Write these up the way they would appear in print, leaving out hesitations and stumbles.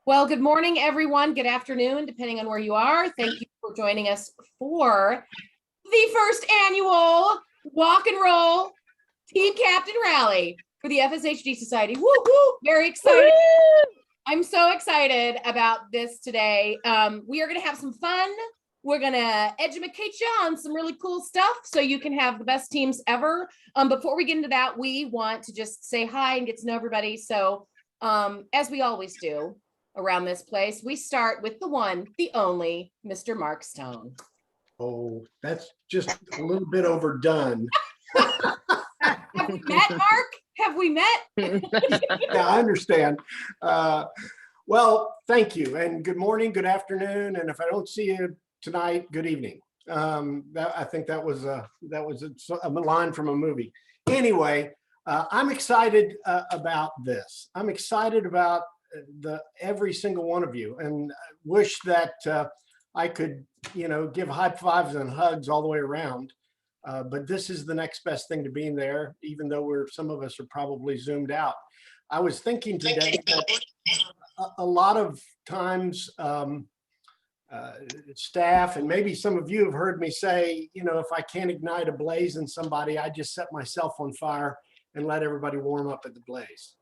Well, good morning, everyone. Good afternoon, depending on where you are. Thank you for joining us for the first annual Walk and Roll Team Captain Rally for the FSHD Society. Woo woo! Very excited. I'm so excited about this today. We are going to have some fun. We're going to educate you on some really cool stuff so you can have the best teams ever. Before we get into that, we want to just say hi and get to know everybody. So as we always do around this place, we start with the one, the only, Mr. Mark Stone. Oh, that's just a little bit overdone. Have we met, Mark? Have we met? Yeah, I understand. Well, thank you, and good morning, good afternoon, and if I don't see you tonight, good evening. I think that was a line from a movie. Anyway, I'm excited about this. I'm excited about every single one of you, and I wish that I could, give high fives and hugs all the way around. But this is the next best thing to being there, even though some of us are probably zoomed out. I was thinking today that a lot of times staff, and maybe some of you have heard me say, if I can't ignite a blaze in somebody, I just set myself on fire and let everybody warm up at the blaze.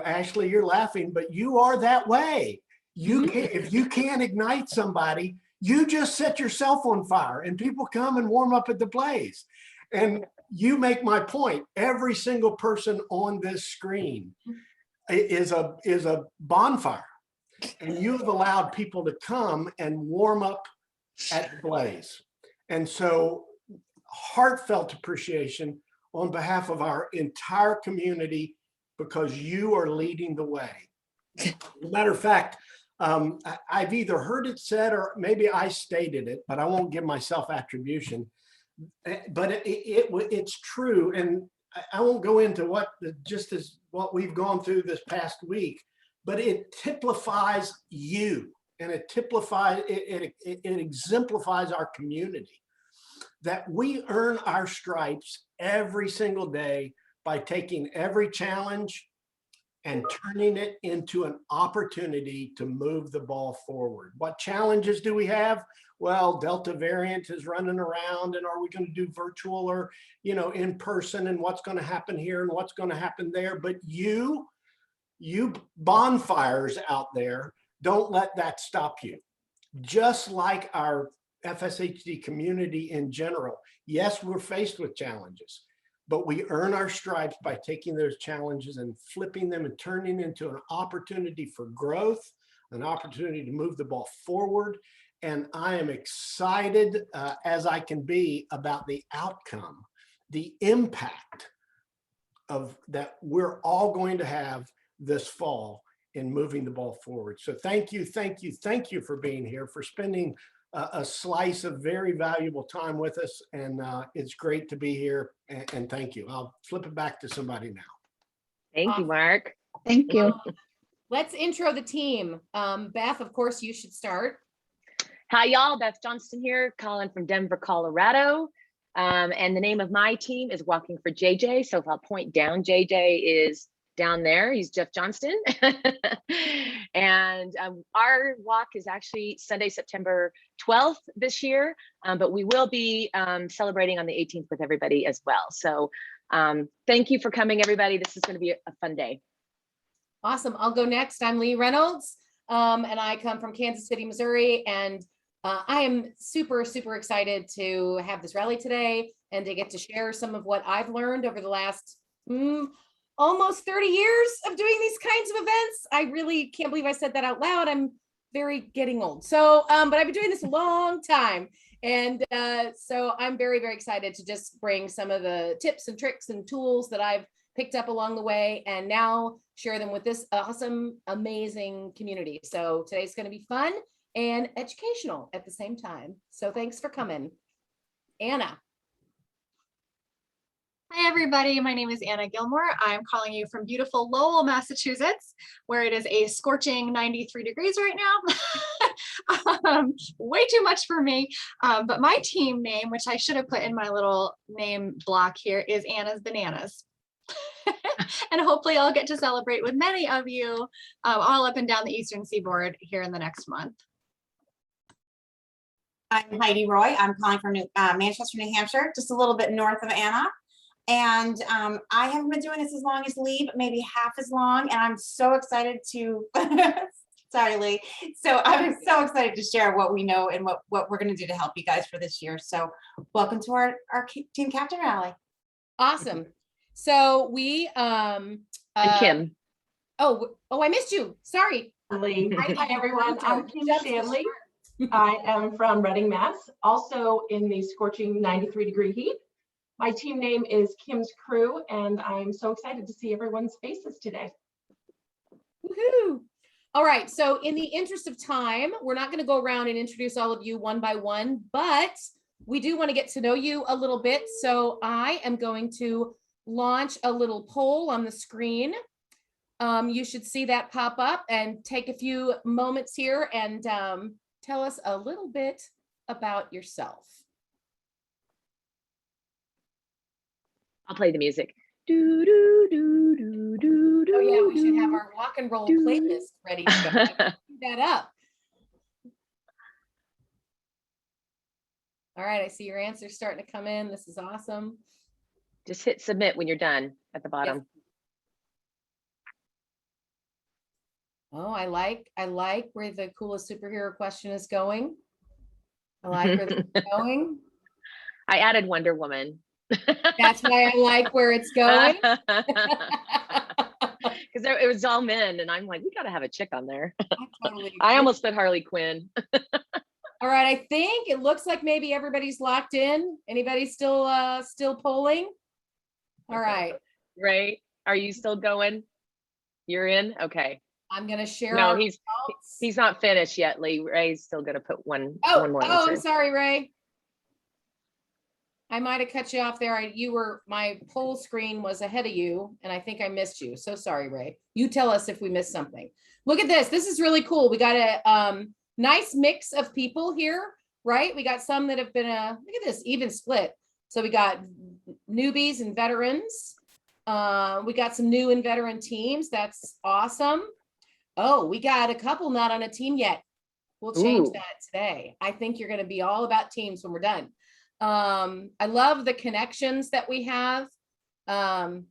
Ashley, you're laughing, but you are that way. If you can't ignite somebody, you just set yourself on fire and people come and warm up at the blaze. And you make my point. Every single person on this screen is a bonfire. And you have allowed people to come and warm up at the blaze. And so heartfelt appreciation on behalf of our entire community, because you are leading the way. As a matter of fact, I've either heard it said or maybe I stated it, but I won't give myself attribution. But it's true, and I won't go into what we've gone through this past week, but it typifies you, and it exemplifies our community, that we earn our stripes every single day by taking every challenge and turning it into an opportunity to move the ball forward. What challenges do we have? Well, Delta variant is running around, and are we going to do virtual or, in person, and what's going to happen here and what's going to happen there? But you bonfires out there, don't let that stop you. Just like our FSHD community in general, yes, we're faced with challenges, but we earn our stripes by taking those challenges and flipping them and turning into an opportunity for growth, an opportunity to move the ball forward. And I am excited as I can be about the outcome, the impact of that we're all going to have this fall in moving the ball forward. So thank you for being here, for spending a slice of very valuable time with us, and it's great to be here, and thank you. I'll flip it back to somebody now. Thank you, Mark. Thank you. Let's intro the team. Beth, of course, you should start. Hi, y'all. Beth Johnston here, calling from Denver, Colorado. And the name of my team is Walking for JJ. So if I'll point down, JJ is down there. He's Jeff Johnston. And our walk is actually Sunday, September 12th this year, but we will be celebrating on the 18th with everybody as well. So thank you for coming, everybody. This is going to be a fun day. Awesome. I'll go next. I'm Lee Reynolds, and I come from Kansas City, Missouri, and I am super, super excited to have this rally today and to get to share some of what I've learned over the last almost 30 years of doing these kinds of events. I really can't believe I said that out loud. I'm getting old. So, but I've been doing this a long time. And so I'm very, very excited to just bring some of the tips and tricks and tools that I've picked up along the way and now share them with this awesome, amazing community. So today's going to be fun and educational at the same time. So thanks for coming. Anna. Hi, everybody. My name is Anna Gilmore. I'm calling you from beautiful Lowell, Massachusetts, where it is a scorching 93 degrees right now. Way too much for me. But my team name, which I should have put in my little name block here, is Anna's Bananas. And hopefully I'll get to celebrate with many of you all up and down the Eastern Seaboard here in the next month. I'm Heidi Roy. I'm calling from Manchester, New Hampshire, just a little bit north of Anna. And I haven't been doing this as long as Lee, but maybe half as long. And I'm so excited to, sorry, Lee. So I'm so excited to share what we know and what we're going to do to help you guys for this year. So welcome to our team captain rally. Awesome. So we, And Kim. oh, I missed you. Sorry. Hi, everyone. I'm Kim Stanley. I am from Reading, Mass, also in the scorching 93-degree heat. My team name is Kim's Crew, and I'm so excited to see everyone's faces today. Woohoo. All right. So in the interest of time, we're not going to go around and introduce all of you one by one, but we do want to get to know you a little bit. So I am going to launch a little poll on the screen. You should see that pop up, and take a few moments here and tell us a little bit about yourself. I'll play the music. Do, do, do, do, do, Oh yeah, we should do, have our rock and roll do. playlist ready to go. Do that up. All right, I see your answers starting to come in. This is awesome. Just hit submit when you're done at the bottom. Oh, I like where the coolest superhero question is going. I like where this is going. I added Wonder Woman. That's why I like where it's going. Because it was all men, and I'm like, we got to have a chick on there. Totally I agree. almost put Harley Quinn. All right, I think it looks like maybe everybody's locked in. Anybody still polling? All right. Ray, are you still going? You're in? Okay. I'm gonna share. No, our he's results. not finished yet, Lee. Ray's still gonna put one more I'm answer. sorry, Ray. I might have cut you off there. My poll screen was ahead of you, and I think I missed you. So sorry, Ray. You tell us if we missed something. Look at this. This is really cool. We got a nice mix of people here, right? We got some that have been look at this, even split. So we got newbies and veterans. We got some new and veteran teams. That's awesome. Oh, we got a couple not on a team yet. We'll change Ooh. that today. I think you're going to be all about teams when we're done. I love the connections that we have. Well,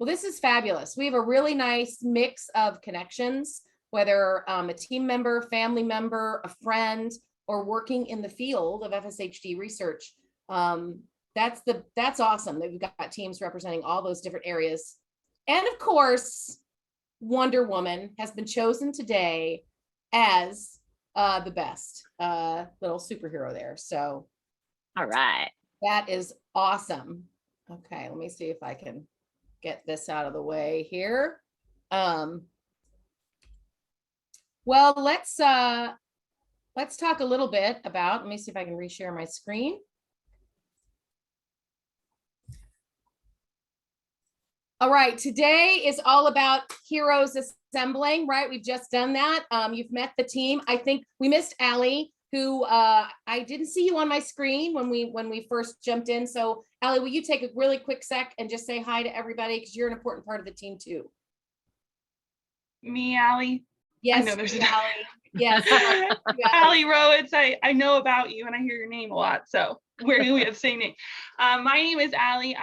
this is fabulous. We have a really nice mix of connections, whether a team member, family member, a friend, or working in the field of FSHD research. That's awesome that we've got teams representing all those different areas. And of course, Wonder Woman has been chosen today as the best little superhero there. So All right. that is awesome. Okay, let me see if I can get this out of the way here. Well, let's talk a little bit about, let me see if I can reshare my screen. All right, today is all about heroes assembling, right? We've just done that. You've met the team. I think we missed Allie, who I didn't see you on my screen when we first jumped in. So Allie, will you take a really quick sec and just say hi to everybody, because you're an important part of the team too. Me, Allie. Yes, I know there's an Allie. Yes. Allie Rowitz. I know about you and I hear your name a lot, so we have the same name. My name is Allie.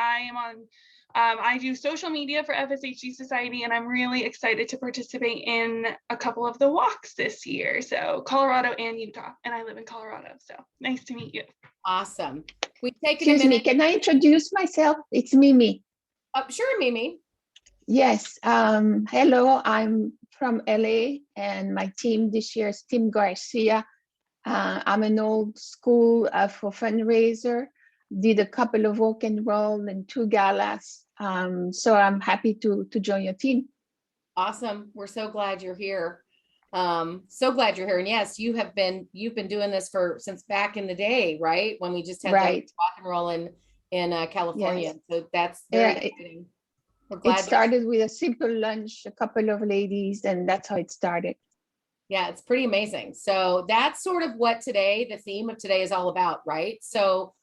I do social media for FSHD Society, and I'm really excited to participate in a couple of the walks this year. So Colorado and Utah, and I live in Colorado. So nice to meet you. Awesome. We've taken Excuse a me, minute. can I introduce myself? It's Mimi. Sure, Mimi. Yes, hello, I'm from LA, and my team this year is Team Garcia. I'm an old school for Fundraiser, did a couple of walk and roll and 2 galas. So I'm happy to join your team. Awesome. We're so glad you're here. So glad you're here. And yes, you've been doing this since back in the day, right? When we just had Right. the rock and roll in California. Yes. So that's very Yeah, exciting. We're glad It started with a simple lunch, a couple of ladies, and that's how it started. Yeah, it's pretty amazing. So that's sort of what the theme of today is all about, right? So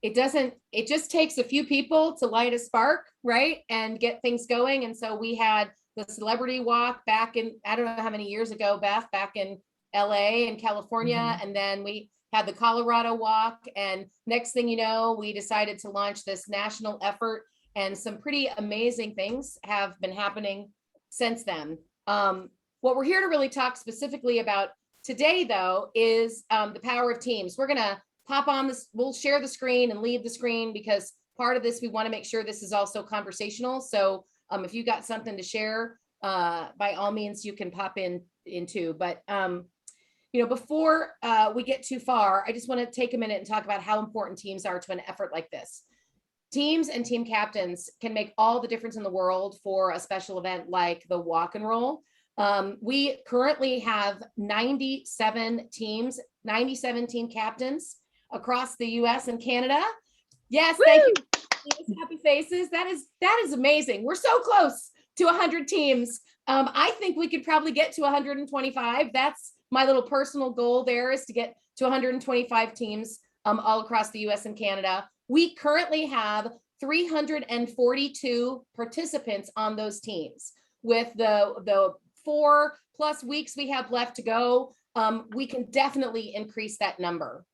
it just takes a few people to light a spark, right? And get things going. And so we had the celebrity walk back in, I don't know how many years ago, Beth, back in LA and California. And then we had the Colorado walk. And next thing you know, we decided to launch this national effort, and some pretty amazing things have been happening since then. What we're here to really talk specifically about today, though, is the power of teams. We're gonna pop on this, we'll share the screen and leave the screen, because part of this, we want to make sure this is also conversational. So if you got something to share, by all means, you can pop in too. But before we get too far, I just want to take a minute and talk about how important teams are to an effort like this. Teams and team captains can make all the difference in the world for a special event like the walk and roll. We currently have 97 teams, 97 team captains across the US and Canada. Yes, Woo! thank you. Happy faces. That is amazing. We're so close to 100 teams. I think we could probably get to 125. That's my little personal goal there, is to get to 125 teams all across the US and Canada. We currently have 342 participants on those teams. With the 4+ weeks we have left to go, we can definitely increase that number.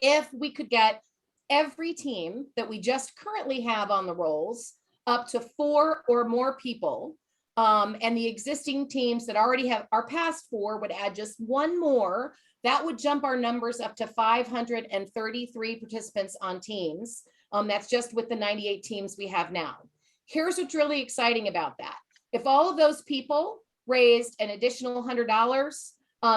If we could get every team that we just currently have on the rolls up to 4 or more people, and the existing teams that already have our past 4 would add just 1 more, that would jump our numbers up to 533 participants on teams. That's just with the 98 teams we have now. Here's what's really exciting about that. If all of those people raised an additional $100,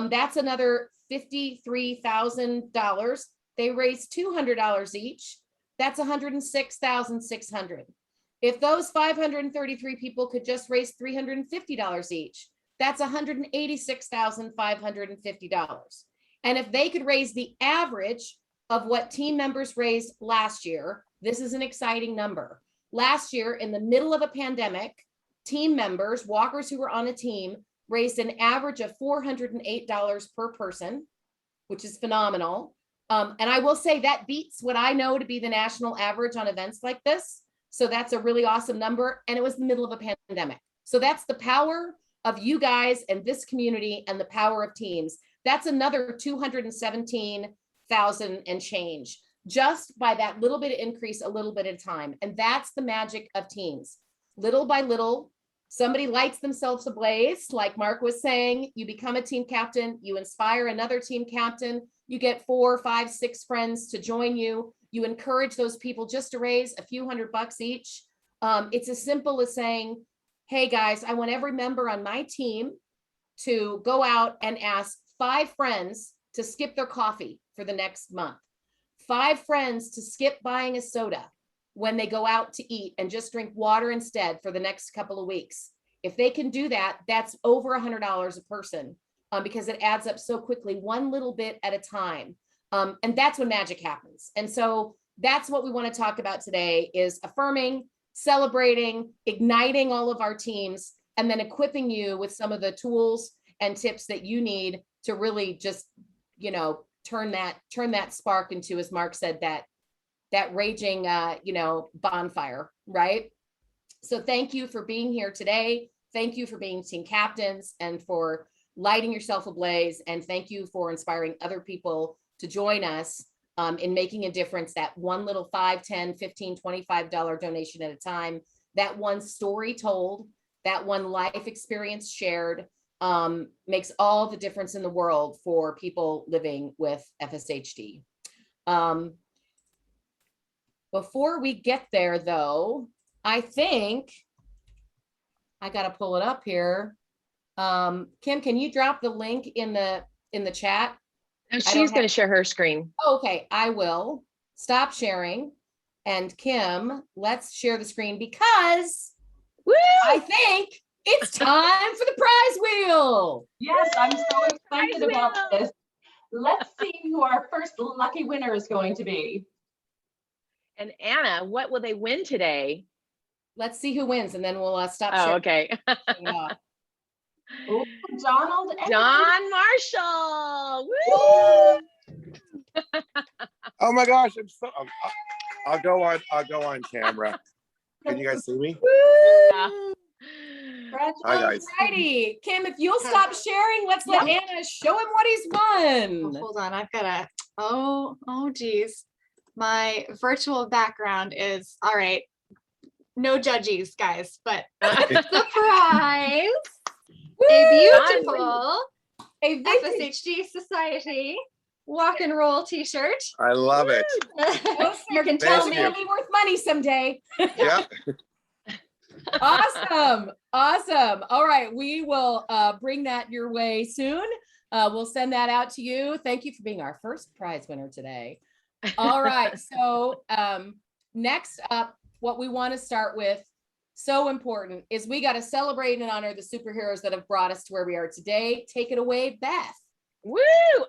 that's another $53,000. They raised $200 each. That's $106,600. If those 533 people could just raise $350 each, that's $186,550. And if they could raise the average of what team members raised last year, this is an exciting number. Last year, in the middle of a pandemic, team members, walkers who were on a team, raised an average of $408 per person, which is phenomenal. And I will say that beats what I know to be the national average on events like this. So that's a really awesome number. And it was the middle of a pandemic. So that's the power of you guys and this community and the power of teams. That's another 217,000 and change, just by that little bit of increase, a little bit at a time. And that's the magic of teams. Little by little, somebody lights themselves ablaze. Like Mark was saying, you become a team captain, you inspire another team captain, you get 4, 5, 6 friends to join you. You encourage those people just to raise a few $100 each. It's as simple as saying, hey guys, I want every member on my team to go out and ask 5 friends to skip their coffee for the next month. 5 friends to skip buying a soda when they go out to eat and just drink water instead for the next couple of weeks. If they can do that, that's over $100 a person, because it adds up so quickly, one little bit at a time. And that's when magic happens. And so that's what we want to talk about today, is affirming, celebrating, igniting all of our teams, and then equipping you with some of the tools and tips that you need to really just, turn that spark into, as Mark said, that raging, bonfire, right? So thank you for being here today. Thank you for being team captains and for lighting yourself ablaze. And thank you for inspiring other people to join us in making a difference. That one little $5, $10, $15, $25 donation at a time, that one story told, that one life experience shared, makes all the difference in the world for people living with FSHD. Before we get there, though, I think I got to pull it up here. Kim, can you drop the link in the chat? And she's going to share her screen. Okay, I will stop sharing. And Kim, let's share the screen, because Woo! I think it's time for the prize wheel. Yes, I'm so excited about wheel. this. Let's see who our first lucky winner is going to be. And Anna, what will they win today? Let's see who wins, and then we'll stop Oh, sharing. okay. Ooh, Donald. John Marshall. Woo! Oh my gosh, I'll go on camera. Can you guys see me? Yeah. Hi guys. Alrighty, Kim, if you'll stop sharing, let's let Anna show him what he's won. Hold on, I've got to, oh geez. My virtual background is, all right, no judgies, guys, but surprise, a beautiful FSHD Society walk and roll t-shirt. I love it. You can Tell tell me me. it'll be worth money someday. Yeah. Awesome. Awesome. All right. We will bring that your way soon. We'll send that out to you. Thank you for being our first prize winner today. All right. So next up, what we want to start with, so important, is we got to celebrate and honor the superheroes that have brought us to where we are today. Take it away, Beth. Woo!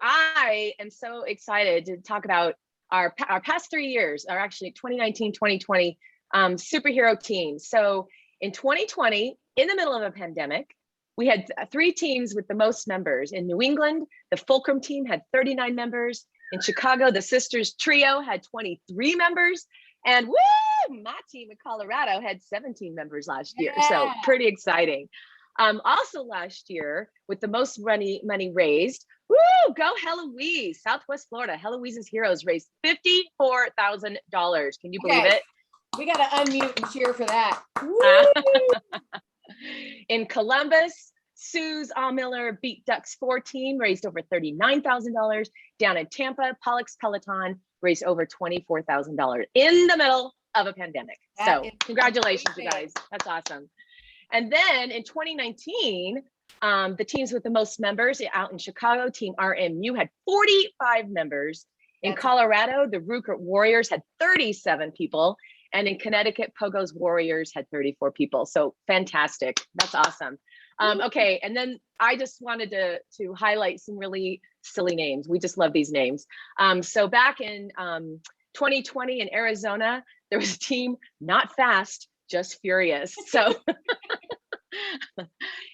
I am so excited to talk about our past 3 years, or actually 2019, 2020 superhero teams. So in 2020, in the middle of a pandemic, we had 3 teams with the most members. In New England, the Fulcrum team had 39 members. In Chicago, the Sisters Trio had 23 members. And woo, my team in Colorado had 17 members last year. So pretty exciting. Also last year, with the most money raised, woo, go Heloise, Southwest Florida. Heloise's Heroes raised $54,000. Can you believe it? We got to unmute and cheer for that. In Columbus, Sue's Miller Beat Ducks 4 team raised over $39,000. Down in Tampa, Pollock's Peloton raised over $24,000 in the middle of a pandemic. So congratulations, you guys. That's awesome. And then in 2019, the teams with the most members out in Chicago, Team RMU had 45 members. In Colorado, the Rupert Warriors had 37 people. And in Connecticut, Pogo's Warriors had 34 people. So fantastic. That's awesome. Okay, and then I just wanted to highlight some really silly names. We just love these names. So back in 2020 in Arizona, there was a team, not fast, just furious. So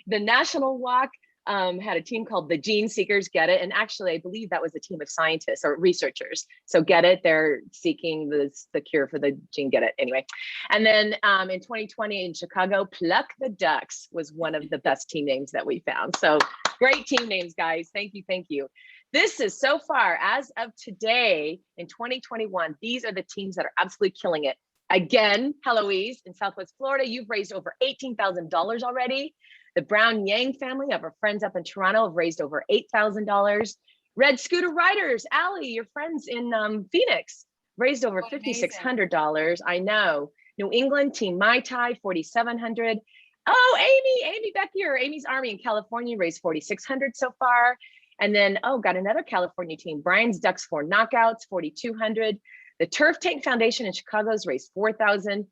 the National Walk had a team called the Gene Seekers, get it? And actually, I believe that was a team of scientists or researchers. So get it? They're seeking the cure for the gene, get it? Anyway. And then in 2020 in Chicago, Pluck the Ducks was one of the best team names that we found. So great team names, guys. Thank you, thank you. This is so far, as of today in 2021, these are the teams that are absolutely killing it. Again, Heloise in Southwest Florida, you've raised over $18,000 already. The Brown Yang family of our friends up in Toronto have raised over $8,000. Red Scooter Riders, Allie, your friends in Phoenix, raised over $5,600. I know. New England, Team Mai Tai, $4,700. Oh, Amy Becker, Amy's Army in California raised $4,600 so far. And then, got another California team, Brian's Ducks 4 Knockouts, $4,200. The Turf Tank Foundation in Chicago's raised $4,000.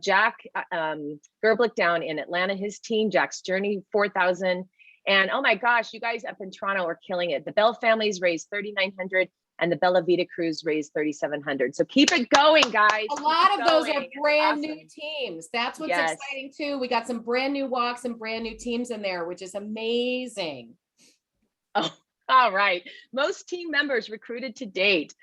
Jack Gerblick down in Atlanta, his team, Jack's Journey, $4,000. And oh my gosh, you guys up in Toronto are killing it. The Bell families raised $3,900 and the Bella Vita Crews raised $3,700. So keep it going, guys. A lot of those are brand new teams. That's what's exciting too. We got some brand new walks and brand new teams in there, which is amazing. Oh, all right. Most team members recruited to date.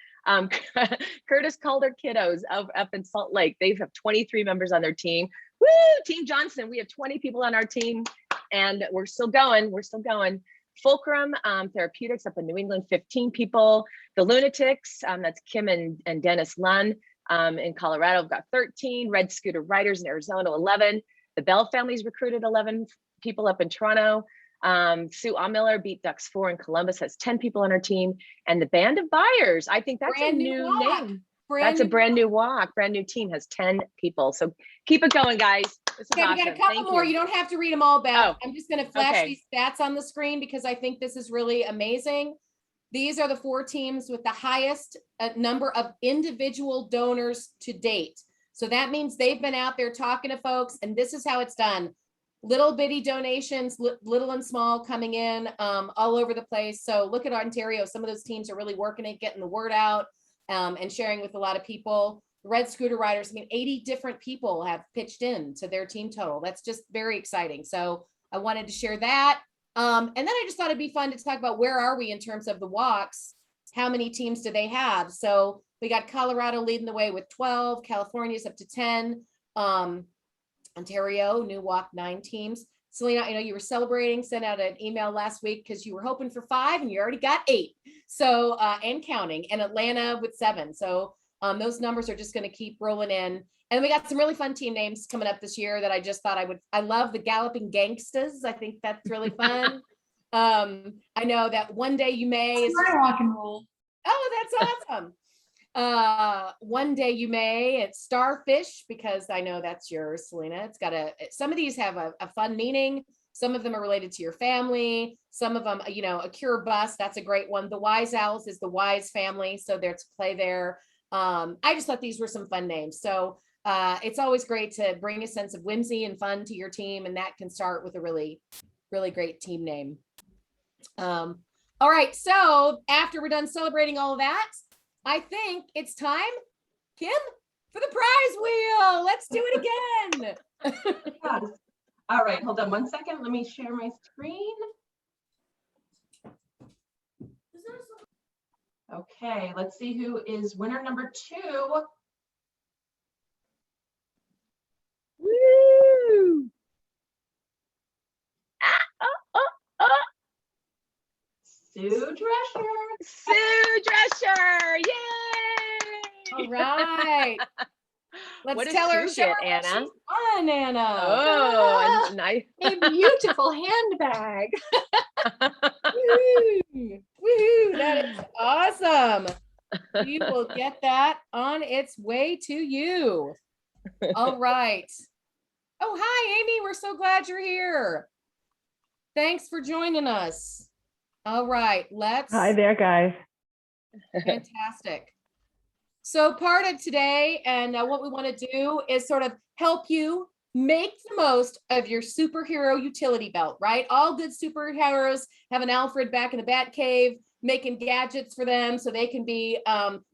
Curtis Calder Kiddos up in Salt Lake. They have 23 members on their team. Woo! Team Johnson, we have 20 people on our team and we're still going. We're still going. Fulcrum Therapeutics up in New England, 15 people. The Lunatics, that's Kim and Dennis Lunn in Colorado, have got 13. Red Scooter Riders in Arizona, 11. The Bell families recruited 11 people up in Toronto. Sue Miller Beat Ducks 4 in Columbus has 10 people on her team. And the Band of Buyers, I think that's a new name. That's a brand new walk, brand new team, has 10 people. So keep it going, guys. This is awesome. We got a couple more. You don't have to read them all, Beth. Oh, I'm just going to flash these stats on the screen because I think this is really amazing. These are the 4 teams with the highest number of individual donors to date. So that means they've been out there talking to folks, and this is how it's done. Little bitty donations, little and small, coming in all over the place. So look at Ontario. Some of those teams are really working at getting the word out and sharing with a lot of people. Red Scooter Riders, I mean, 80 different people have pitched in to their team total. That's just very exciting. So I wanted to share that. And then I just thought it'd be fun to talk about where are we in terms of the walks? How many teams do they have? So We got Colorado leading the way with 12, California's up to 10, Ontario, new walk 9 teams. Selena, I know you were celebrating, sent out an email last week because you were hoping for 5 and you already got 8. So, and counting, and Atlanta with 7. So those numbers are just going to keep rolling in. And we got some really fun team names coming up this year that I just thought I love the Galloping Gangstas. I think that's really fun. I know that One Day You May is rock and roll. Oh, that's awesome. One Day You May, it's Starfish, because I know that's yours, Selena. It's got some of these have a fun meaning. Some of them are related to your family. Some of them, a cure bus, that's a great one. The Wise Owls is the Wise family, so there's play there. I just thought these were some fun names. So it's always great to bring a sense of whimsy and fun to your team, and that can start with a really, really great team name. All right, so after we're done celebrating all of that, I think it's time, Kim, for the prize wheel. Let's do it again. Yes. All right, hold on one second. Let me share my screen. Okay, let's see who is winner number 2. Woo! Sue Drescher. Sue Drescher, yay! All right. What Let's does tell her, Sue show her get, what Anna? she's won, Anna. Oh, nice. A beautiful handbag. Woo-hoo. Woo-hoo. That is awesome. You will get that on its way to you. All right. Oh, hi, Amy. We're so glad you're here. Thanks for joining us. All right, let's. Hi there, guys. Fantastic. So part of today and what we want to do is sort of help you make the most of your superhero utility belt, right? All good superheroes have an Alfred back in the Bat Cave making gadgets for them so they can be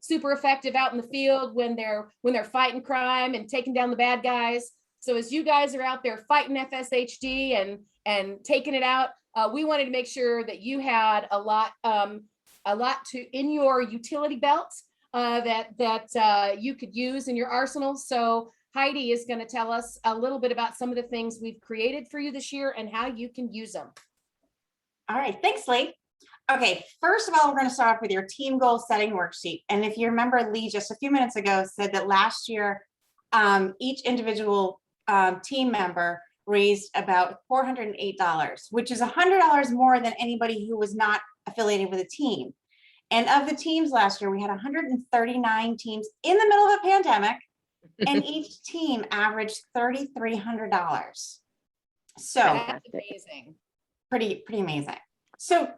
super effective out in the field when they're fighting crime and taking down the bad guys. So as you guys are out there fighting FSHD and taking it out, we wanted to make sure that you had a lot to in your utility belt that you could use in your arsenal. So Heidi is going to tell us a little bit about some of the things we've created for you this year and how you can use them. All right, thanks, Lee. Okay, first of all, we're going to start off with your team goal setting worksheet. And if you remember, Lee just a few minutes ago said that last year, each individual team member raised about $408, which is $100 more than anybody who was not affiliated with a team. And of the teams last year, we had 139 teams in the middle of a pandemic, and each team averaged $3,300. So that's amazing. Pretty amazing. So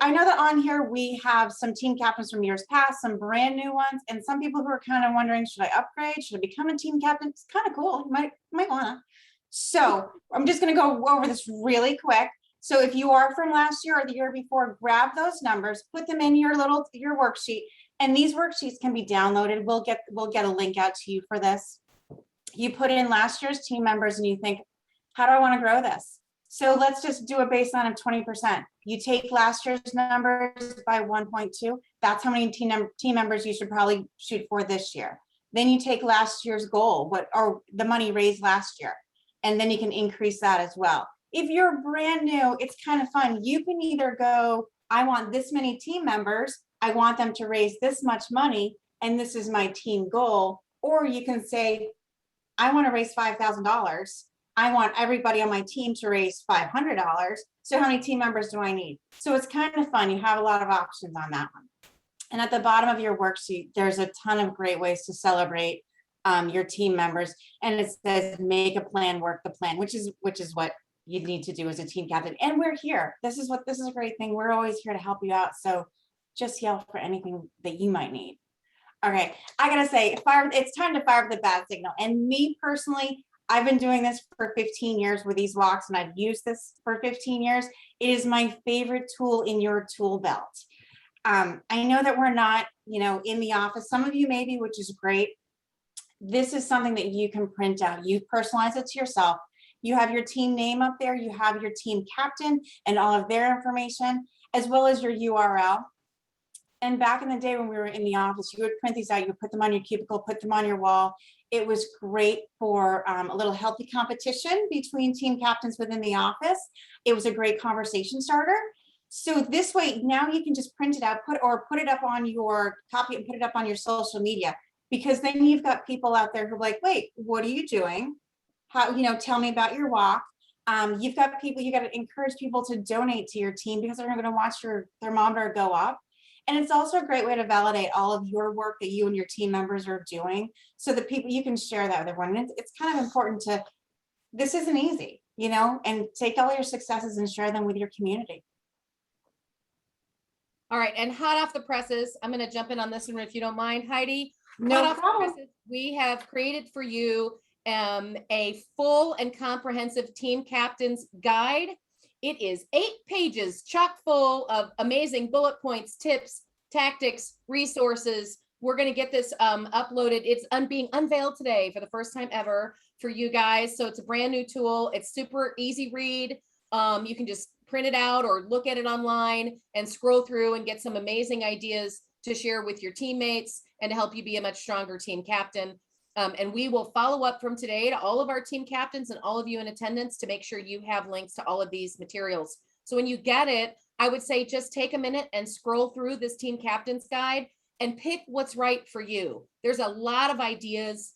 I know that on here we have some team captains from years past, some brand new ones, and some people who are kind of wondering, should I upgrade? Should I become a team captain? It's kind of cool. You might wanna. So I'm just going to go over this really quick. So if you are from last year or the year before, grab those numbers, put them in your worksheet, and these worksheets can be downloaded. We'll get a link out to you for this. You put in last year's team members and you think, how do I want to grow this? So let's just do a baseline of 20%. You take last year's numbers by 1.2. That's how many team members you should probably shoot for this year. Then you take last year's goal, or the money raised last year, and then you can increase that as well. If you're brand new, it's kind of fun. You can either go, I want this many team members, I want them to raise this much money, and this is my team goal. Or you can say, I want to raise $5,000. I want everybody on my team to raise $500. So how many team members do I need? So it's kind of fun. You have a lot of options on that one. And at the bottom of your worksheet, there's a ton of great ways to celebrate your team members. And it says, make a plan, work the plan, which is what you need to do as a team captain. And we're here. This is a great thing. We're always here to help you out. So just yell for anything that you might need. Okay, I gotta say, it's time to fire up the bat signal. And me personally, I've been doing this for 15 years with these walks, and I've used this for 15 years. It is my favorite tool in your tool belt. I know that we're not, in the office. Some of you maybe, which is great. This is something that you can print out. You personalize it to yourself. You have your team name up there. You have your team captain and all of their information, as well as your URL. And back in the day when we were in the office, you would print these out, you would put them on your cubicle, put them on your wall. It was great for a little healthy competition between team captains within the office. It was a great conversation starter. So this way, now you can just print it out, put it up on your copy and put it up on your social media, because then you've got people out there who are like, wait, what are you doing? How, tell me about your walk. You've got people, you got to encourage people to donate to your team, because they're going to watch your thermometer go up. And it's also a great way to validate all of your work that you and your team members are doing, so that you can share that with everyone. And it's kind of important this isn't easy, and take all your successes and share them with your community. All right, and hot off the presses, I'm going to jump in on this one if you don't mind, Heidi. No hot off the problem. presses, we have created for you a full and comprehensive team captain's guide. It is 8 pages, chock full of amazing bullet points, tips, tactics, resources. We're going to get this uploaded. It's being unveiled today for the first time ever for you guys. So it's a brand new tool. It's super easy read. You can just print it out or look at it online and scroll through and get some amazing ideas to share with your teammates and to help you be a much stronger team captain. And we will follow up from today to all of our team captains and all of you in attendance to make sure you have links to all of these materials. So when you get it, I would say just take a minute and scroll through this team captain's guide and pick what's right for you. There's a lot of ideas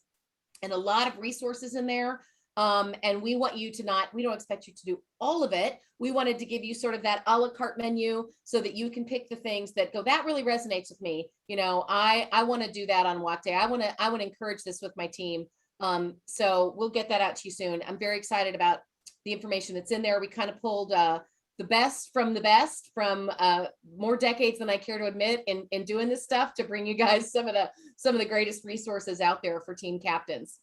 and a lot of resources in there. And we want you to we don't expect you to do all of it. We wanted to give you sort of that a la carte menu so that you can pick the things that go, that really resonates with me. I want to do that on walk day. I want to encourage this with my team. So we'll get that out to you soon. I'm very excited about the information that's in there. We kind of pulled the best from more decades than I care to admit in doing this stuff to bring you guys some of the greatest resources out there for team captains.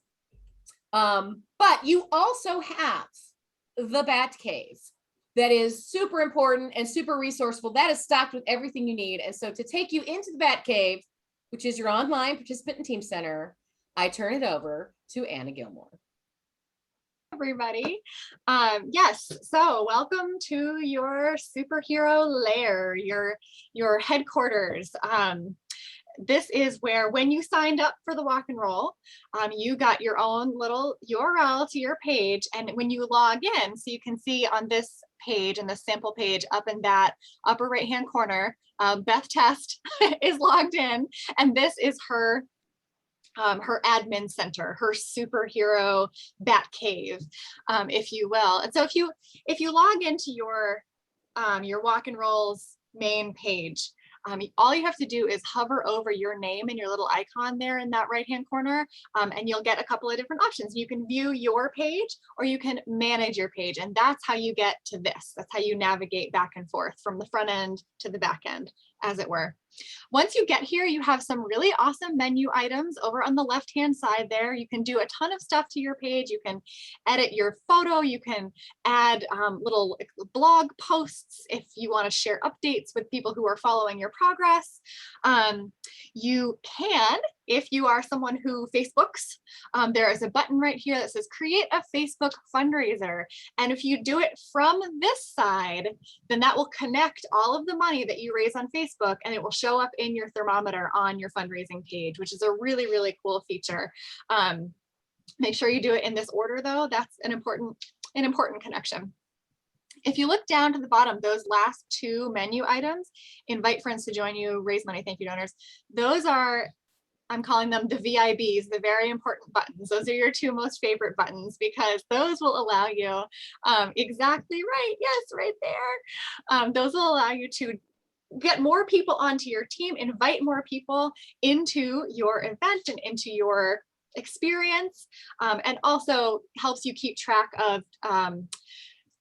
But you also have the Bat Cave that is super important and super resourceful. That is stocked with everything you need. And so to take you into the Bat Cave, which is your online participant and team center, I turn it over to Anna Gilmore. Everybody. Yes, so welcome to your superhero lair, your headquarters. This is where, when you signed up for the walk and roll, you got your own little URL to your page. And when you log in, so you can see on this page, and the sample page up in that upper right hand corner, Beth Test is logged in, and this is her admin center, her superhero Bat Cave, if you will. And so if you log into your walk and rolls main page, all you have to do is hover over your name and your little icon there in that right hand corner, and you'll get a couple of different options. You can view your page, or you can manage your page, and that's how you get to this. That's how you navigate back and forth from the front end to the back end, as it were. Once you get here, you have some really awesome menu items over on the left hand side there. You can do a ton of stuff to your page. You can edit your photo. You can add little blog posts if you want to share updates with people who are following your progress. You can, if you are someone who Facebooks, there is a button right here that says create a Facebook fundraiser. And if you do it from this side, then that will connect all of the money that you raise on Facebook, and it will show up in your thermometer on your fundraising page, which is a really, really cool feature. Make sure you do it in this order though. That's an important connection. If you look down to the bottom, those last 2 menu items, invite friends to join you, raise money, thank you donors, those are, I'm calling them the VIBs, the very important buttons. Those are your 2 most favorite buttons, because those will allow you, exactly right, yes, right there. Those will allow you to get more people onto your team, invite more people into your event and into your experience, and also helps you keep track of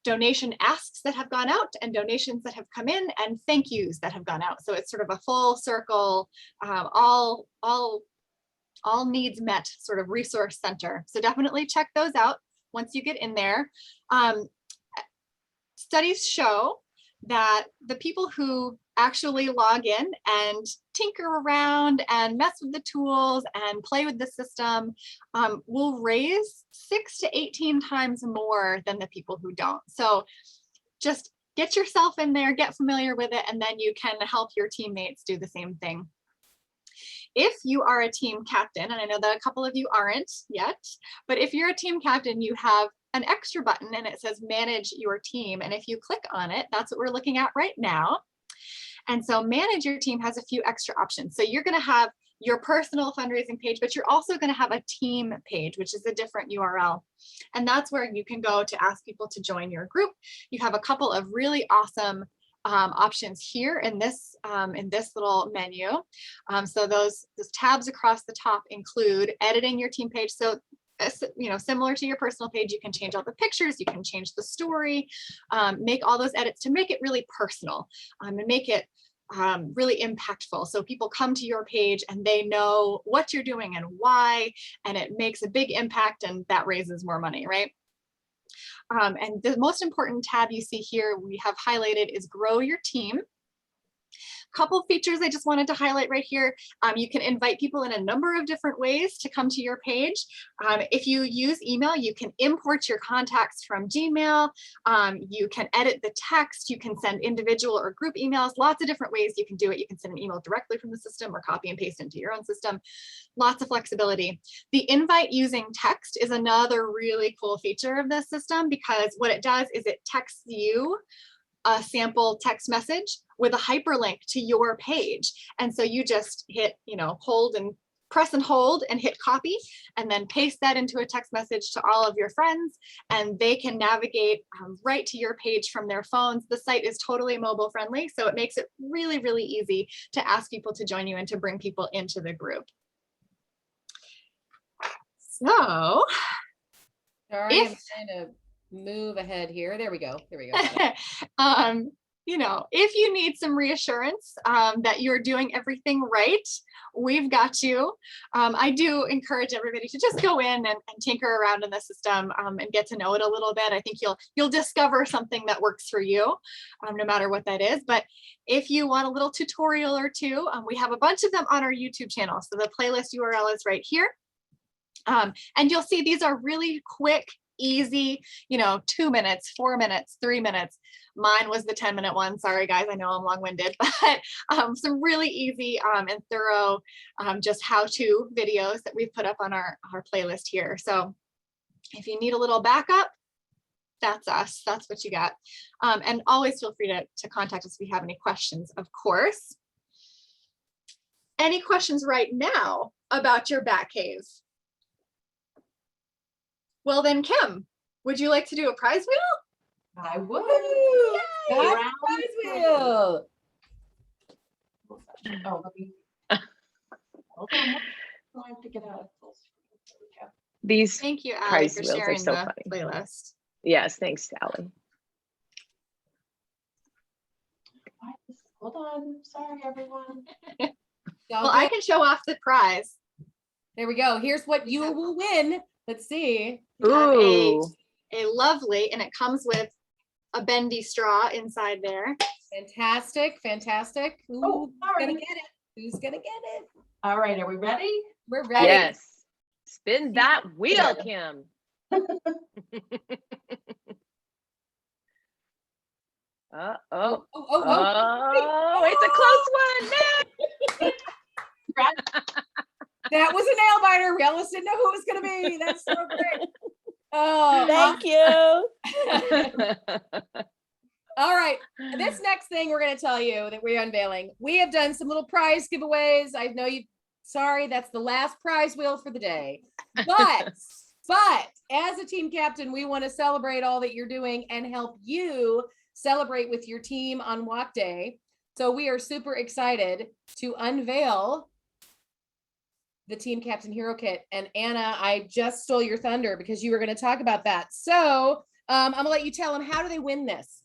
donation asks that have gone out and donations that have come in and thank yous that have gone out. So it's sort of a full circle, all needs met sort of resource center. So definitely check those out once you get in there. Studies show that the people who actually log in and tinker around and mess with the tools and play with the system will raise 6 to 18 times more than the people who don't. So just get yourself in there, get familiar with it, and then you can help your teammates do the same thing. If you are a team captain, and I know that a couple of you aren't yet, but if you're a team captain, you have an extra button and it says manage your team. And if you click on it, that's what we're looking at right now. And so manage your team has a few extra options. So you're going to have your personal fundraising page, but you're also going to have a team page, which is a different URL. And that's where you can go to ask people to join your group. You have a couple of really awesome options here in this little menu. So those tabs across the top include editing your team page. So similar to your personal page, you can change all the pictures, you can change the story, make all those edits to make it really personal and make it really impactful. So people come to your page and they know what you're doing and why, and it makes a big impact, and that raises more money, right? And the most important tab you see here we have highlighted is grow your team. Couple features I just wanted to highlight right here. You can invite people in a number of different ways to come to your page. If you use email, you can import your contacts from Gmail. You can edit the text. You can send individual or group emails. Lots of different ways you can do it. You can send an email directly from the system or copy and paste into your own system. Lots of flexibility. The invite using text is another really cool feature of this system, because what it does is it texts you a sample text message with a hyperlink to your page. And so you just hit, hold and press and hold and hit copy, and then paste that into a text message to all of your friends, and they can navigate right to your page from their phones. The site is totally mobile friendly, so it makes it really, really easy to ask people to join you and to bring people into the group. So, sorry, I'm trying to move ahead here. There we go. If you need some reassurance that you're doing everything right, we've got you. I do encourage everybody to just go in and tinker around in the system and get to know it a little bit. I think you'll discover something that works for you, no matter what that is. But if you want a little tutorial or two, we have a bunch of them on our YouTube channel. So the playlist URL is right here. And you'll see these are really quick, easy, 2 minutes, 4 minutes, 3 minutes. Mine was the 10-minute one. Sorry, guys, I know I'm long-winded, but some really easy and thorough just how-to videos that we've put up on our playlist here. So if you need a little backup, that's us. That's what you got. And always feel free to contact us if you have any questions, of course. Any questions right now about your Bat Cave? Well then, Kim, would you like to do a prize wheel? I would. Prize wheel. Oh, let me. Hold on. I have to get out of full screen. There we go. These Thank you, Allie, prize for wheels are sharing so the funny. playlist. Yes, thanks, Allie. Hold on. Sorry, everyone. Well, I can show off the prize. There we go. Here's what you will win. Let's see. We have Ooh. a lovely, and it comes with a bendy straw inside there. Fantastic. Ooh, Oh, who's gonna sorry. get it? Who's gonna get it? All right, are we ready? We're ready. Yes. Spin that wheel, Kim. Oh, It's a close one. that was a nail biter. We almost didn't know who it was gonna be. That's so great. Oh, Thank you. all right. This next thing we're going to tell you that we're unveiling. We have done some little prize giveaways. I know you, sorry, that's the last prize wheel for the day. But as a team captain, we want to celebrate all that you're doing and help you celebrate with your team on walk day. So we are super excited to unveil the Team Captain Hero Kit. And Anna, I just stole your thunder because you were going to talk about that. So I'm going to let you tell them, how do they win this?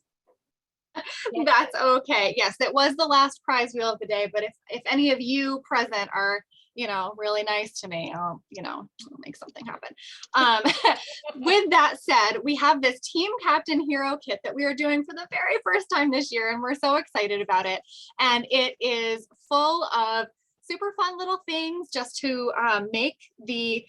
That's okay. Yes, it was the last prize wheel of the day, but if any of you present are, really nice to me, I'll make something happen. With that said, we have this Team Captain Hero Kit that we are doing for the very first time this year, and we're so excited about it. And it is full of super fun little things just to make the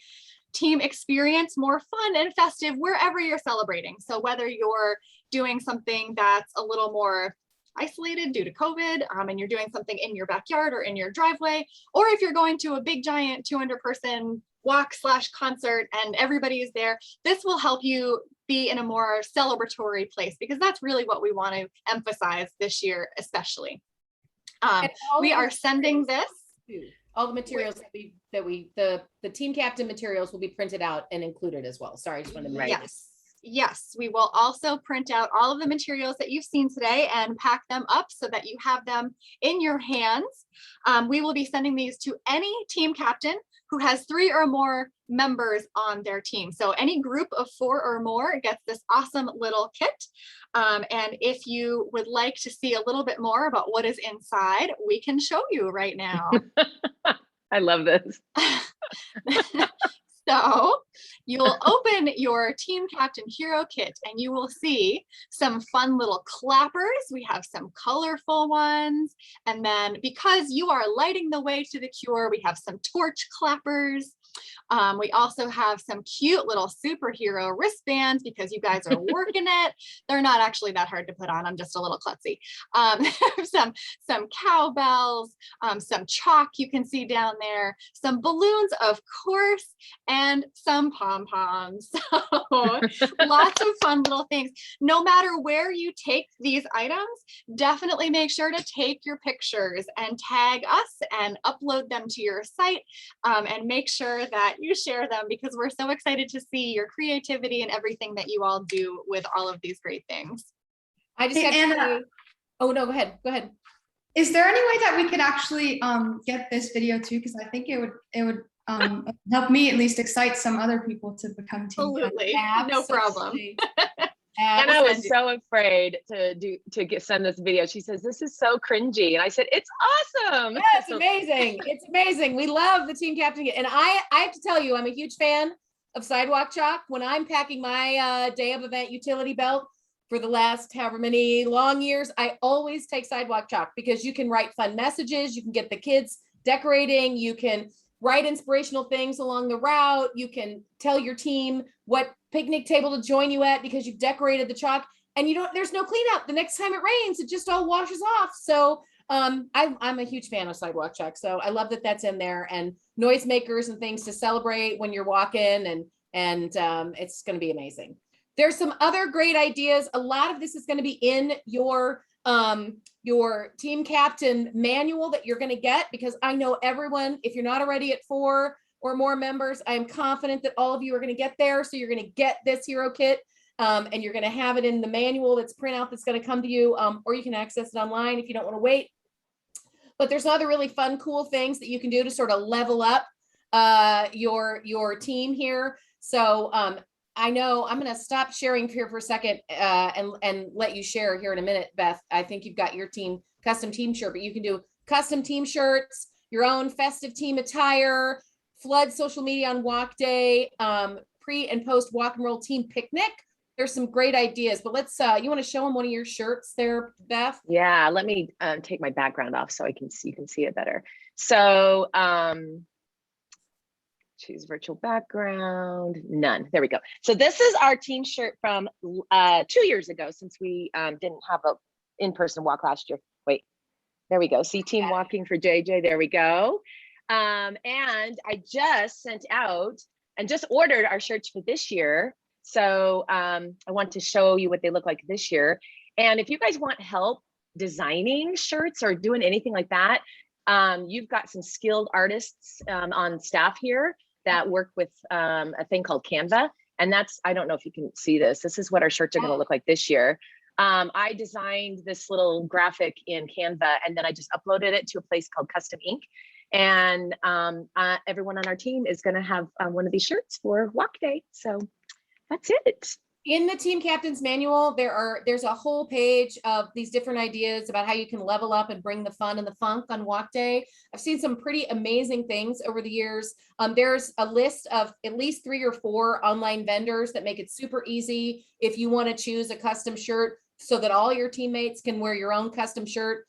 team experience more fun and festive wherever you're celebrating. So whether you're doing something that's a little more isolated due to COVID, and you're doing something in your backyard or in your driveway, or if you're going to a big giant 200-person walk/concert and everybody is there, this will help you be in a more celebratory place, because that's really what we want to emphasize this year, especially. We are sending this. All the materials the team captain materials will be printed out and included as well. Sorry, I just wanted to mention. Yes, we will also print out all of the materials that you've seen today and pack them up so that you have them in your hands. We will be sending these to any team captain who has 3 or more members on their team. So any group of 4 or more gets this awesome little kit. And if you would like to see a little bit more about what is inside, we can show you right now. I love this. So you'll open your team captain hero kit and you will see some fun little clappers. We have some colorful ones. And then because you are lighting the way to the cure, we have some torch clappers. We also have some cute little superhero wristbands because you guys are working it. They're not actually that hard to put on. I'm just a little klutzy. Some cowbells, some chalk you can see down there, some balloons, of course, and some pom-poms. So lots of fun little things. No matter where you take these items, definitely make sure to take your pictures and tag us and upload them to your site, and make sure that you share them, because we're so excited to see your creativity and everything that you all do with all of these great things. I just have to say, oh no, go ahead. Is there any way that we could actually get this video too? Because I think it would help me at least excite some other people to become team. Absolutely, no problem. Anna was so afraid to send this video. She says, this is so cringy. And I said, it's awesome. Yeah, it's amazing. It's amazing. We love the team captain. And I have to tell you, I'm a huge fan of sidewalk chalk. When I'm packing my day of event utility belt for the last however many long years, I always take sidewalk chalk because you can write fun messages. You can get the kids decorating. You can write inspirational things along the route. You can tell your team what picnic table to join you at because you've decorated the chalk, and there's no cleanup. The next time it rains, it just all washes off. So I'm a huge fan of sidewalk chalk. So I love that that's in there, and noisemakers and things to celebrate when you're walking, and it's going to be amazing. There's some other great ideas. A lot of this is going to be in your team captain manual that you're going to get, because I know everyone, if you're not already at 4 or more members, I am confident that all of you are going to get there. So you're going to get this hero kit, and you're going to have it in the manual that's printout that's going to come to you, or you can access it online if you don't want to wait. But there's other really fun, cool things that you can do to sort of level up your team here. So I know I'm going to stop sharing here for a second and let you share here in a minute, Beth. I think you've got your custom team shirt, but you can do custom team shirts, your own festive team attire, flood social media on walk day, pre and post walk and roll team picnic. There's some great ideas, but let's, you want to show them one of your shirts there, Beth? Yeah, let me take my background off so you can see it better. So choose virtual background, none. There we go. So this is our team shirt from 2 years ago, since we didn't have a in-person walk last year. Wait, there we go. See team walking for JJ. There we go. And I just sent out and just ordered our shirts for this year. So I want to show you what they look like this year. And if you guys want help designing shirts or doing anything like that, you've got some skilled artists on staff here that work with a thing called Canva. And that's, I don't know if you can see this. This is what our shirts are going to look like this year. I designed this little graphic in Canva, and then I just uploaded it to a place called Custom Ink. And everyone on our team is going to have one of these shirts for walk day. So that's it. In the team captain's manual, there's a whole page of these different ideas about how you can level up and bring the fun and the funk on walk day. I've seen some pretty amazing things over the years. There's a list of at least 3 or 4 online vendors that make it super easy if you want to choose a custom shirt so that all your teammates can wear your own custom shirt.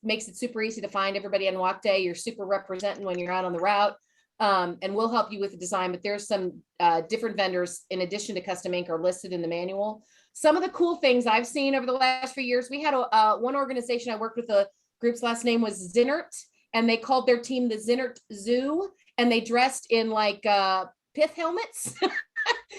Makes it super easy to find everybody on walk day. You're super representing when you're out on the route. and we'll help you with the design, but there's some different vendors in addition to custom ink are listed in the manual. Some of the cool things I've seen over the last few years, we had one organization I worked with, the group's last name was Zinnert, and they called their team the Zinnert Zoo, and they dressed in like pith helmets,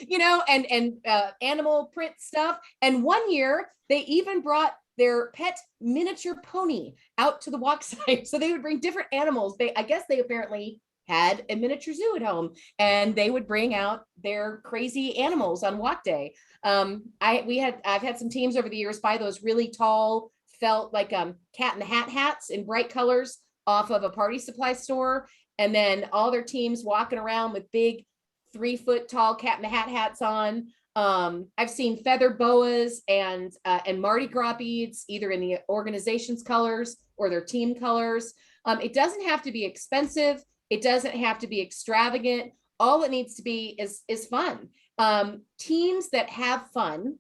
you know, and animal print stuff. And one year they even brought their pet miniature pony out to the walk site. So they would bring different animals. I guess they apparently had a miniature zoo at home, and they would bring out their crazy animals on walk day. I've had some teams over the years buy those really tall felt like cat in the hat hats in bright colors off of a party supply store, and then all their teams walking around with big 3-foot tall cat in the hat hats on. I've seen feather boas and Mardi Gras beads, either in the organization's colors or their team colors. It doesn't have to be expensive. It doesn't have to be extravagant. All it needs to be is fun. Teams that have fun,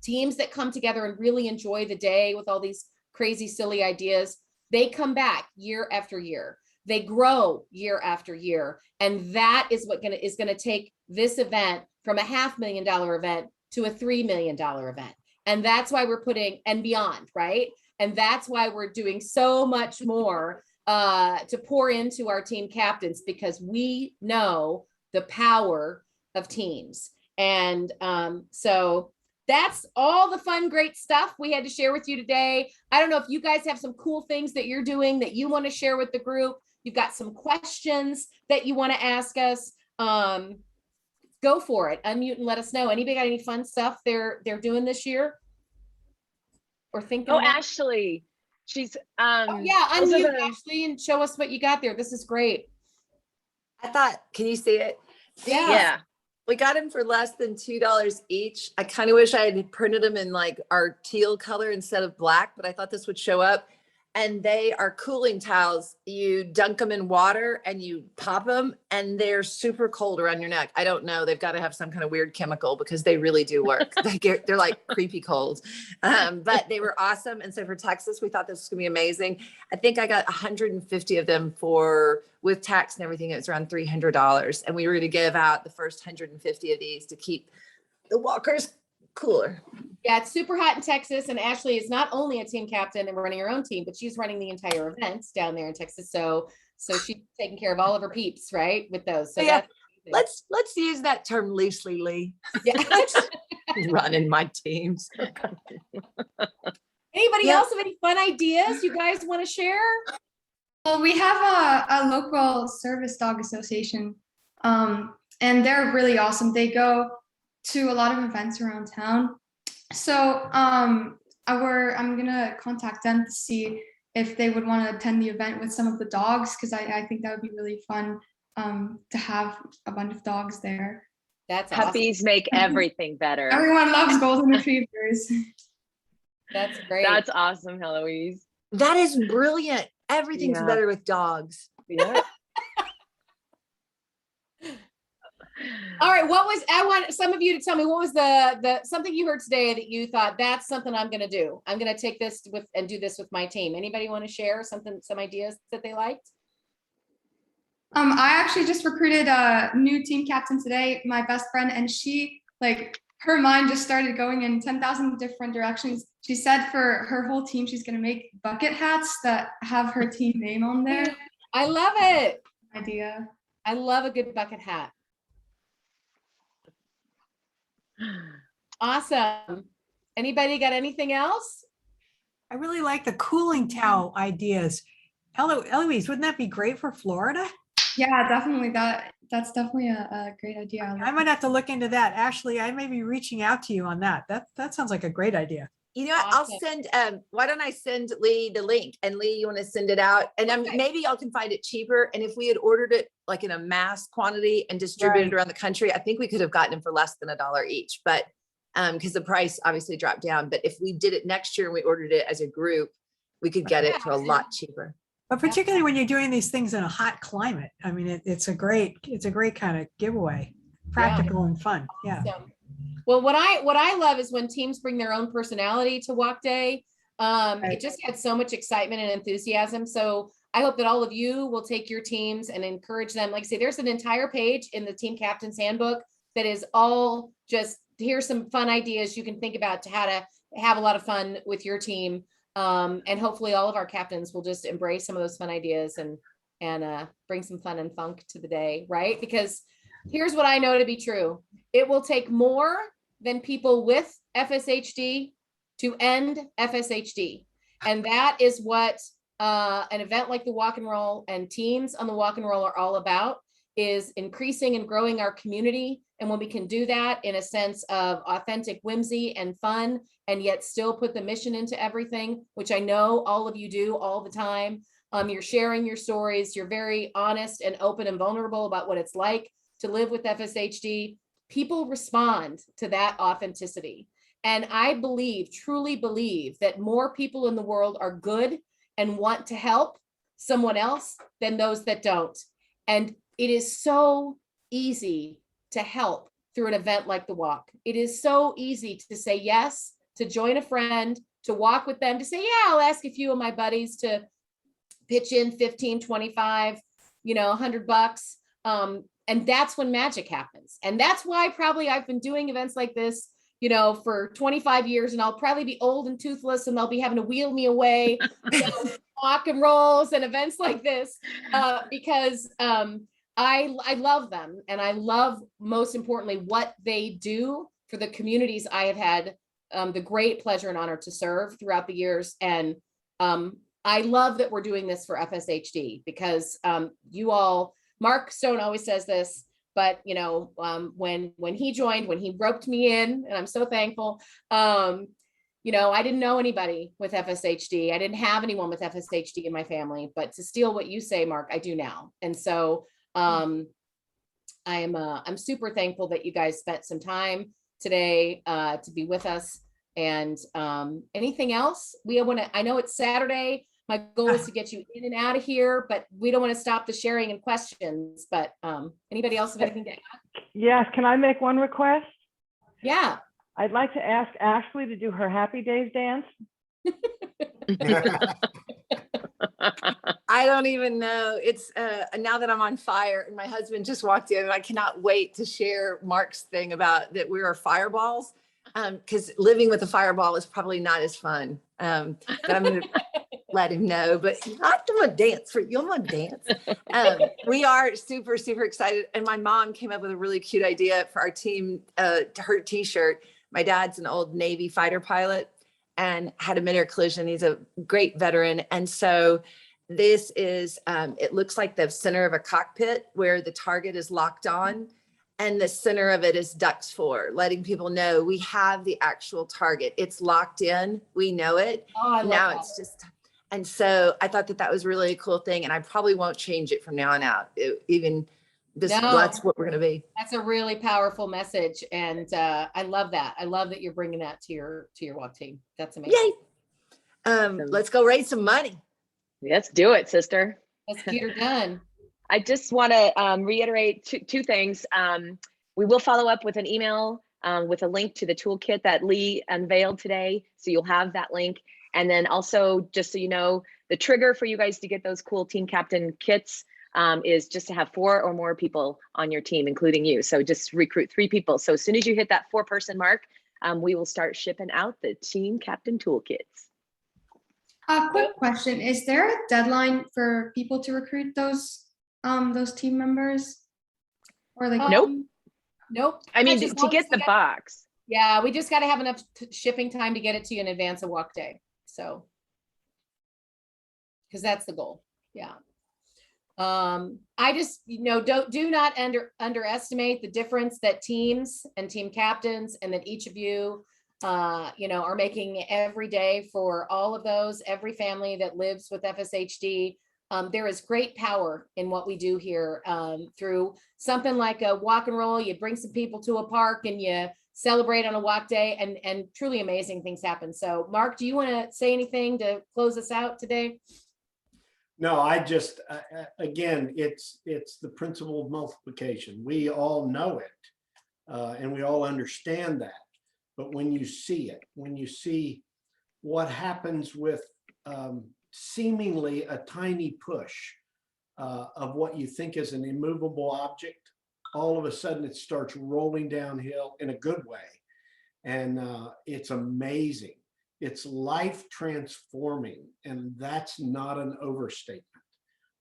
teams that come together and really enjoy the day with all these crazy, silly ideas, they come back year after year. They grow year after year. And that is what is going to take this event from a $500,000 event to a $3 million event. And that's why we're putting, and beyond, right? And that's why we're doing so much more to pour into our team captains, because we know the power of teams. And so that's all the fun, great stuff we had to share with you today. I don't know if you guys have some cool things that you're doing that you want to share with the group. You've got some questions that you want to ask us. Go for it. Unmute and let us know. Anybody got any fun stuff they're doing this year or thinking? Oh, about? Ashley, she's yeah, unmute Ashley and show us what you got there. This is great. I thought, can you see it? Yeah. We got them for less than $2 each. I kind of wish I had printed them in like our teal color instead of black, but I thought this would show up. And they are cooling towels. You dunk them in water and you pop them, and they're super cold around your neck. I don't know. They've got to have some kind of weird chemical, because they really do work. They're like creepy cold, but they were awesome. And so for Texas, we thought this was gonna be amazing. I think I got 150 of them with tax and everything. It was around $300. And we were gonna give out the first 150 of these to keep the walkers cooler. Yeah, it's super hot in Texas, and Ashley is not only a team captain and running her own team, but she's running the entire events down there in Texas. So she's taking care of all of her peeps, right? With those. So yeah, let's use that term loosely, Lee. Yeah. Running my teams. Anybody else have any fun ideas you guys want to share? Well, we have a local service dog association, and they're really awesome. They go to a lot of events around town. So I'm gonna contact them to see if they would want to attend the event with some of the dogs, because I think that would be really fun to have a bunch of dogs there. That's puppies awesome. Make everything better. Everyone loves golden retrievers. That's great. That's awesome, Heloise. That is brilliant. Everything's better with dogs. Yeah. All right, I want some of you to tell me, what was the something you heard today that you thought, that's something I'm going to do. I'm going to take this and do this with my team. Anybody want to share some ideas that they liked? I actually just recruited a new team captain today, my best friend, and she, like, her mind just started going in 10,000 different directions. She said for her whole team, she's going to make bucket hats that have her team name on there. I love it. Idea. I love a good bucket hat. Awesome. Anybody got anything else? I really like the cooling towel ideas. Eloise, wouldn't that be great for Florida? Yeah, definitely. That's definitely a great idea. I might have to look into that. Ashley, I may be reaching out to you on that. That sounds like a great idea. You know what? Awesome. I'll send, why don't I send Lee the link, and Lee, you want to send it out, and maybe y'all can find it cheaper. And if we had ordered it like in a mass quantity and distributed around the country, I think we could have gotten them for less than $1 each, but because the price obviously dropped down. But if we did it next year and we ordered it as a group, we could get it for a lot cheaper. But particularly when you're doing these things in a hot climate, I mean, it's a great kind of giveaway, practical and fun. Yeah. Well, what I love is when teams bring their own personality to walk day. It just had so much excitement and enthusiasm. So I hope that all of you will take your teams and encourage them. Like I say, there's an entire page in the Team Captain's Handbook that is all just, here's some fun ideas you can think about to how to have a lot of fun with your team. And hopefully all of our captains will just embrace some of those fun ideas and bring some fun and funk to the day, right? Because here's what I know to be true. It will take more than people with FSHD to end FSHD. And that is what an event like the Walk and Roll and teams on the Walk and Roll are all about, is increasing and growing our community. And when we can do that in a sense of authentic whimsy and fun, and yet still put the mission into everything, which I know all of you do all the time. You're sharing your stories. You're very honest and open and vulnerable about what it's like to live with FSHD. People respond to that authenticity. And I believe, truly believe, that more people in the world are good and want to help someone else than those that don't. And it is so easy to help through an event like the walk. It is so easy to say yes, to join a friend, to walk with them, to say, yeah, I'll ask a few of my buddies to pitch in 15, 25, $100. And that's when magic happens. And that's why probably I've been doing events like this, for 25 years, and I'll probably be old and toothless, and they'll be having to wheel me away, walk and rolls and events like this, because I love them. And I love, most importantly, what they do for the communities I have had the great pleasure and honor to serve throughout the years. And I love that we're doing this for FSHD, because you all, Mark Stone always says this, but when he joined, when he roped me in, and I'm so thankful, I didn't know anybody with FSHD. I didn't have anyone with FSHD in my family, but to steal what you say, Mark, I do now. And so I'm super thankful that you guys spent some time today to be with us. And anything else I know it's Saturday. My goal is to get you in and out of here, but we don't want to stop the sharing and questions. But anybody else have anything to add? Yes, can I make one request? Yeah. I'd like to ask Ashley to do her Happy Days dance. I don't even know. It's now that I'm on fire, and my husband just walked in, and I cannot wait to share Mark's thing about that we are fireballs, because living with a fireball is probably not as fun. But I'm going to let him know. But I'm going to dance for you. I'm going to dance. We are super, super excited. And my mom came up with a really cute idea for our team, her T-shirt. My dad's an old Navy fighter pilot and had a mid-air collision. He's a great veteran. And so this is, it looks like the center of a cockpit where the target is locked on, and the center of it is ducks for, letting people know we have the actual target. It's locked in. We know it. Oh, I love now that. It's just, and so I thought that was really a cool thing, and I probably won't change it from now on out. That's what we're going to be. That's a really powerful message. And I love that. I love that you're bringing that to your walk team. That's amazing. Yay. Let's go raise some money. Let's do it, sister. Let's get her done. I just want to reiterate two things. We will follow up with an email with a link to the toolkit that Lee unveiled today. So you'll have that link. And then also, just so you know, the trigger for you guys to get those cool team captain kits is just to have 4 or more people on your team, including you. So just recruit 3 people. So as soon as you hit that 4-person mark, we will start shipping out the team captain toolkits. Quick question: is there a deadline for people to recruit those team members, or like? Nope. I mean, to get the box. Yeah, we just got to have enough shipping time to get it to you in advance of walk day. So, because that's the goal. Yeah. I just, do not underestimate the difference that teams and team captains, and that each of you, are making every day for all of those, every family that lives with FSHD. There is great power in what we do here through something like a walk and roll. You bring some people to a park and you celebrate on a walk day, and truly amazing things happen. So Mark, do you want to say anything to close us out today? No, I just, again, it's the principle of multiplication. We all know it, and we all understand that. But when you see it, when you see what happens with seemingly a tiny push of what you think is an immovable object, all of a sudden it starts rolling downhill in a good way. And it's amazing. It's life transforming. And that's not an overstatement.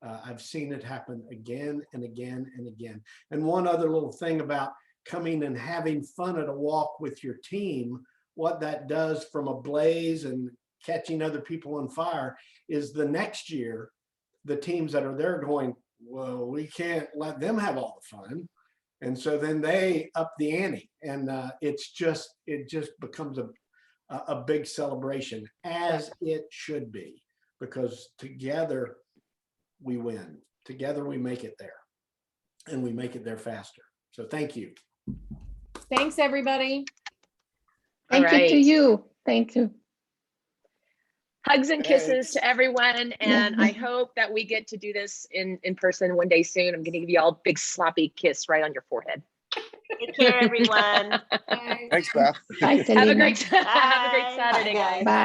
I've seen it happen again and again and again. And one other little thing about coming and having fun at a walk with your team, what that does from a blaze and catching other people on fire is the next year, the teams that are there going, well, we can't let them have all the fun. And so then they up the ante, and it just becomes a big celebration, as it should be, because together we win. Together we make it there, and we make it there faster. So thank you. Thanks, everybody. Thank you to you. Thank you. Hugs and kisses to everyone. And Yeah. I hope that we get to do this in person one day soon. I'm going to give you all a big sloppy kiss right on your forehead. Take care, everyone. Thanks, Beth. Bye, Have a Selena. great Saturday, guys. Bye.